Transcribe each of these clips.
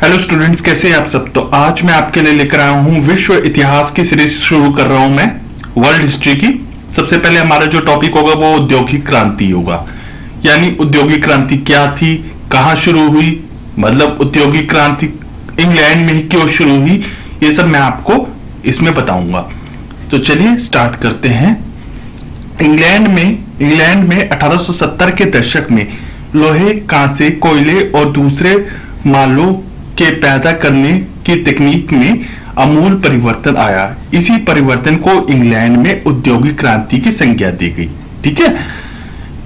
Hello students, कैसे हैं आप सब। तो आज मैं आपके लिए लेकर आया हूं विश्व इतिहास की सीरीज शुरू कर रहा हूं मैं वर्ल्ड हिस्ट्री की। सबसे पहले हमारा जो टॉपिक होगा वो औद्योगिक क्रांति होगा। यानी औद्योगिक क्रांति क्या थी, कहां शुरू हुई, मतलब औद्योगिक क्रांति इंग्लैंड में ही क्यों शुरू हुई, ये सब मैं आपको इसमें बताऊंगा। तो चलिए स्टार्ट करते हैं। इंग्लैंड में 1870 के दशक में लोहे, कांसे, कोयले और दूसरे मालों के पैदा करने की तकनीक में आमूल परिवर्तन आया। इसी परिवर्तन को इंग्लैंड में औद्योगिक क्रांति की संज्ञा दी गई। ठीक है।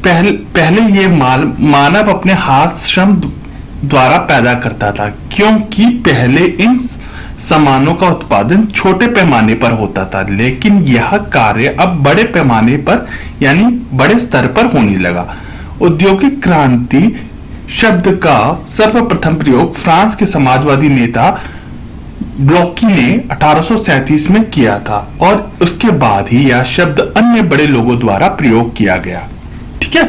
पहले ये मानव अपने हाथ श्रम द्वारा पैदा करता था, क्योंकि पहले इन सामानों का उत्पादन छोटे पैमाने पर होता था, लेकिन यह कार्य अब बड़े पैमाने पर यानी बड़े स्तर पर होने लगा। औद्योगिक क्रांति शब्द का सर्वप्रथम प्रयोग फ्रांस के समाजवादी नेता ब्लॉकी ने 1837 में किया था और उसके बाद ही यह शब्द अन्य बड़े लोगों द्वारा प्रयोग किया गया। ठीक है।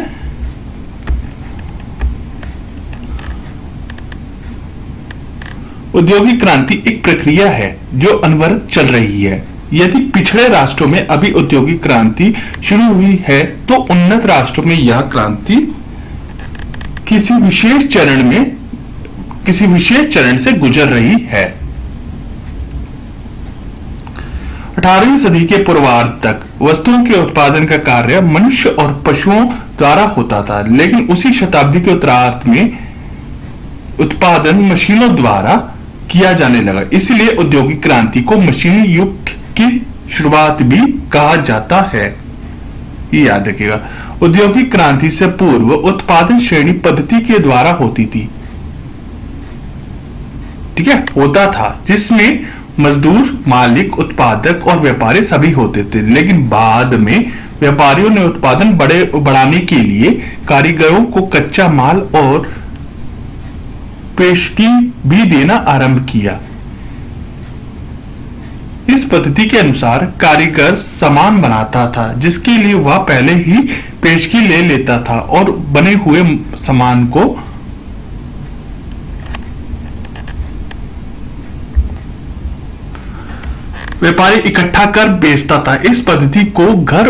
औद्योगिक क्रांति एक प्रक्रिया है जो अनवरत चल रही है। यदि पिछड़े राष्ट्रों में अभी औद्योगिक क्रांति शुरू हुई है, तो उन्नत राष्ट्रों में यह क्रांति किसी विशेष चरण से गुजर रही है। 18वीं सदी के पूर्वार्ध तक वस्तुओं के उत्पादन का कार्य मनुष्य और पशुओं द्वारा होता था, लेकिन उसी शताब्दी के उत्तरार्ध में उत्पादन मशीनों द्वारा किया जाने लगा। इसलिए औद्योगिक क्रांति को मशीनी युग की शुरुआत भी कहा जाता है। ये याद रखिएगा। औद्योगिक क्रांति से पूर्व उत्पादन श्रेणी पद्धति के द्वारा होती थी। ठीक है, होता था, जिसमें मजदूर, मालिक, उत्पादक और व्यापारी सभी होते थे। लेकिन बाद में व्यापारियों ने उत्पादन बढ़ाने के लिए कारीगरों को कच्चा माल और पेशगी भी देना आरंभ किया। इस पद्धति के अनुसार कारीगर सामान बनाता था, जिसके लिए वह पहले ही पेशगी ले लेता था और बने हुए सामान को व्यापारी इकट्ठा कर बेचता था। इस पद्धति को घर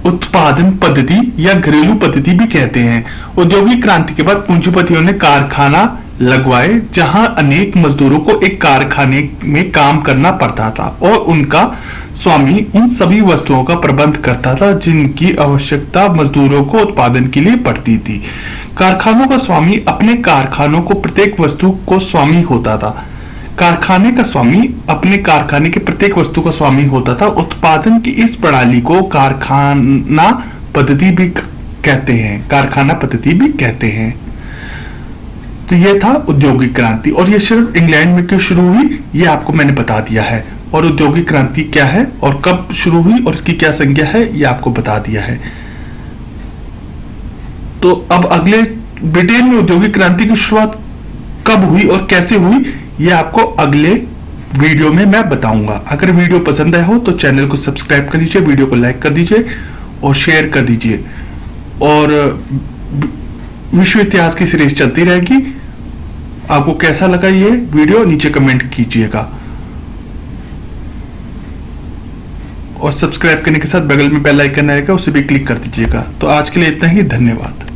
उत्पादन पद्धति या घरेलू पद्धति भी कहते हैं। औद्योगिक क्रांति के बाद पूंजीपतियों ने कारखाना लगवाए, जहां अनेक मजदूरों को एक कारखाने में काम करना पड़ता था और उनका स्वामी उन सभी वस्तुओं का प्रबंध करता था जिनकी आवश्यकता मजदूरों को उत्पादन के लिए पड़ती थी। कारखानों का स्वामी अपने कारखानों को प्रत्येक वस्तु को स्वामी होता था। कारखाने का स्वामी अपने कारखाने के प्रत्येक वस्तु का स्वामी होता था। उत्पादन की इस प्रणाली को कारखाना पद्धति भी कहते हैं। तो यह था औद्योगिक क्रांति, और यह सिर्फ इंग्लैंड में क्यों शुरू हुई ये आपको मैंने बता दिया है, और औद्योगिक क्रांति क्या है और कब शुरू हुई और इसकी क्या संज्ञा है ये आपको बता दिया है। तो अब अगले ब्रिटेन में औद्योगिक क्रांति की शुरुआत कब हुई और कैसे हुई ये आपको अगले वीडियो में मैं बताऊंगा। अगर वीडियो पसंद आया हो तो चैनल को सब्सक्राइब कर दीजिए, वीडियो को लाइक कर दीजिए और शेयर कर दीजिए। और विश्व इतिहास की सीरीज चलती रहेगी। आपको कैसा लगा ये वीडियो नीचे कमेंट कीजिएगा, और सब्सक्राइब करने के साथ बगल में बेल आइकन आएगा, उसे भी क्लिक कर दीजिएगा। तो आज के लिए इतना ही, धन्यवाद।